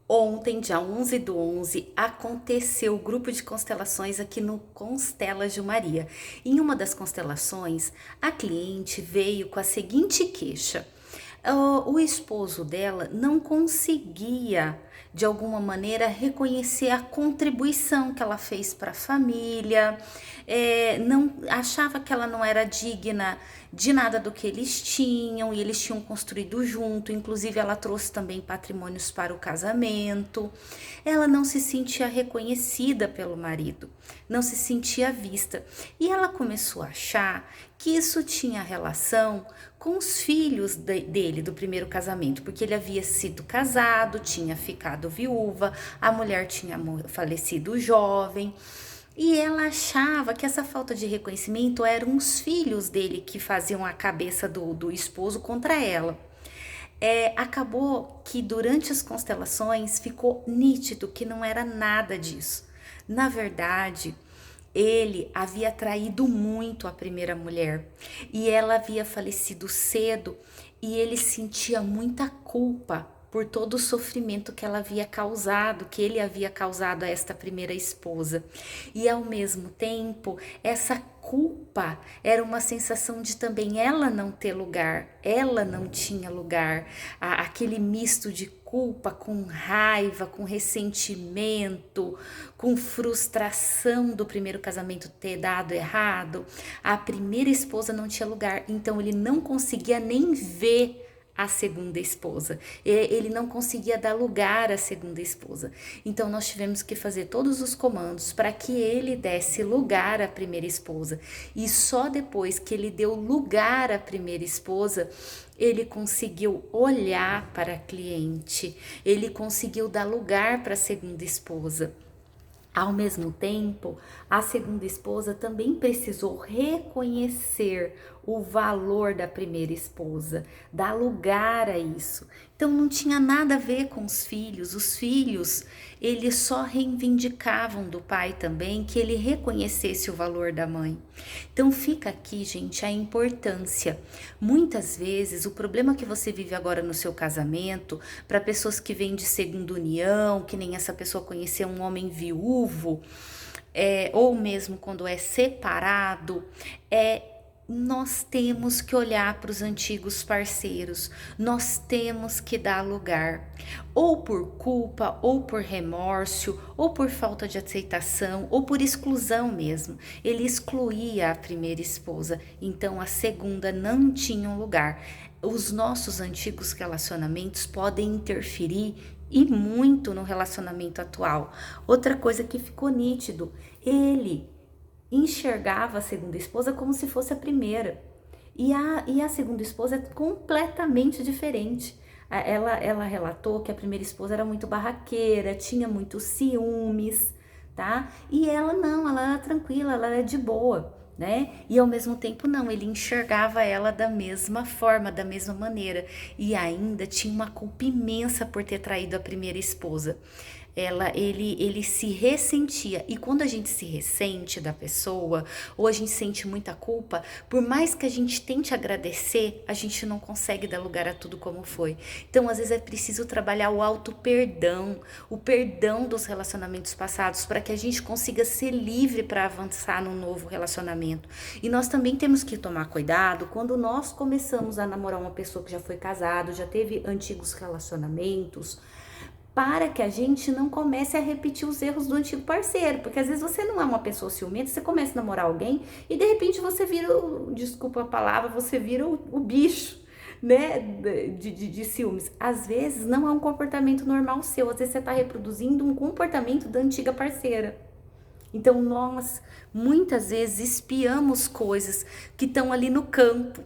Ontem, dia 11/11, aconteceu o grupo de constelações aqui no Constelas de Maria. Em uma das constelações, a cliente veio com a seguinte queixa: o esposo dela não conseguia, de alguma maneira, reconhecer a contribuição que ela fez para a família, não achava que ela não era digna de nada do que eles tinham, e eles tinham construído junto. Inclusive ela trouxe também patrimônios para o casamento. Ela não se sentia reconhecida pelo marido, não se sentia vista, e ela começou a achar que isso tinha relação com os filhos dele do primeiro casamento, porque ele havia sido casado, tinha ficado viúva, a mulher tinha falecido jovem. E ela achava que essa falta de reconhecimento eram os filhos dele que faziam a cabeça do esposo contra ela. Acabou que durante as constelações ficou nítido que não era nada disso. Na verdade, ele havia traído muito a primeira mulher e ela havia falecido cedo, e ele sentia muita culpa por todo o sofrimento que ela havia causado, que ele havia causado a esta primeira esposa. E ao mesmo tempo, essa culpa era uma sensação de também ela não ter lugar, ela não tinha lugar, aquele misto de culpa com raiva, com ressentimento, com frustração do primeiro casamento ter dado errado. A primeira esposa não tinha lugar, então ele não conseguia nem ver a segunda esposa, ele não conseguia dar lugar à segunda esposa. Então nós tivemos que fazer todos os comandos para que ele desse lugar à primeira esposa, e só depois que ele deu lugar à primeira esposa, ele conseguiu olhar para a cliente, ele conseguiu dar lugar para a segunda esposa. Ao mesmo tempo, a segunda esposa também precisou reconhecer o valor da primeira esposa, dar lugar a isso. Então não tinha nada a ver com os filhos, eles só reivindicavam do pai também que ele reconhecesse o valor da mãe. Então fica aqui, gente, a importância. Muitas vezes o problema que você vive agora no seu casamento, para pessoas que vêm de segunda união, que nem essa pessoa conheceu um homem viúvo, ou mesmo quando é separado, nós temos que olhar para os antigos parceiros, nós temos que dar lugar, ou por culpa, ou por remorso, ou por falta de aceitação, ou por exclusão mesmo. Ele excluía a primeira esposa, então a segunda não tinha um lugar. Os nossos antigos relacionamentos podem interferir e muito no relacionamento atual. Outra coisa que ficou nítido, ele enxergava a segunda esposa como se fosse a primeira. E a segunda esposa é completamente diferente. Ela relatou que a primeira esposa era muito barraqueira, tinha muitos ciúmes, tá? E ela não, ela era tranquila, ela era de boa, né? E ao mesmo tempo não, ele enxergava ela da mesma forma, da mesma maneira. E ainda tinha uma culpa imensa por ter traído a primeira esposa. Ele se ressentia, e quando a gente se ressente da pessoa, ou a gente sente muita culpa, por mais que a gente tente agradecer, a gente não consegue dar lugar a tudo como foi. Então às vezes é preciso trabalhar o auto-perdão, o perdão dos relacionamentos passados, para que a gente consiga ser livre para avançar num novo relacionamento. E nós também temos que tomar cuidado quando nós começamos a namorar uma pessoa que já foi casado, já teve antigos relacionamentos, para que a gente não comece a repetir os erros do antigo parceiro, porque às vezes você não é uma pessoa ciumenta, você começa a namorar alguém e de repente você vira, desculpa a palavra, você vira o bicho, né, de ciúmes. Às vezes não é um comportamento normal seu, às vezes você está reproduzindo um comportamento da antiga parceira. Então nós muitas vezes espiamos coisas que estão ali no campo.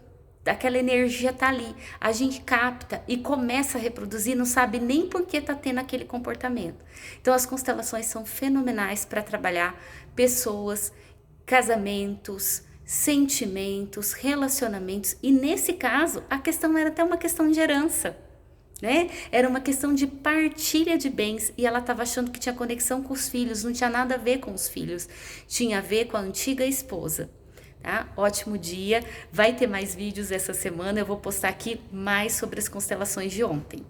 Aquela energia tá ali, a gente capta e começa a reproduzir, não sabe nem por que tá tendo aquele comportamento. Então as constelações são fenomenais para trabalhar pessoas, casamentos, sentimentos, relacionamentos, e nesse caso a questão era até uma questão de herança, né? Era uma questão de partilha de bens, e ela estava achando que tinha conexão com os filhos, não tinha nada a ver com os filhos, tinha a ver com a antiga esposa. Tá? Ótimo dia, vai ter mais vídeos essa semana, eu vou postar aqui mais sobre as constelações de ontem.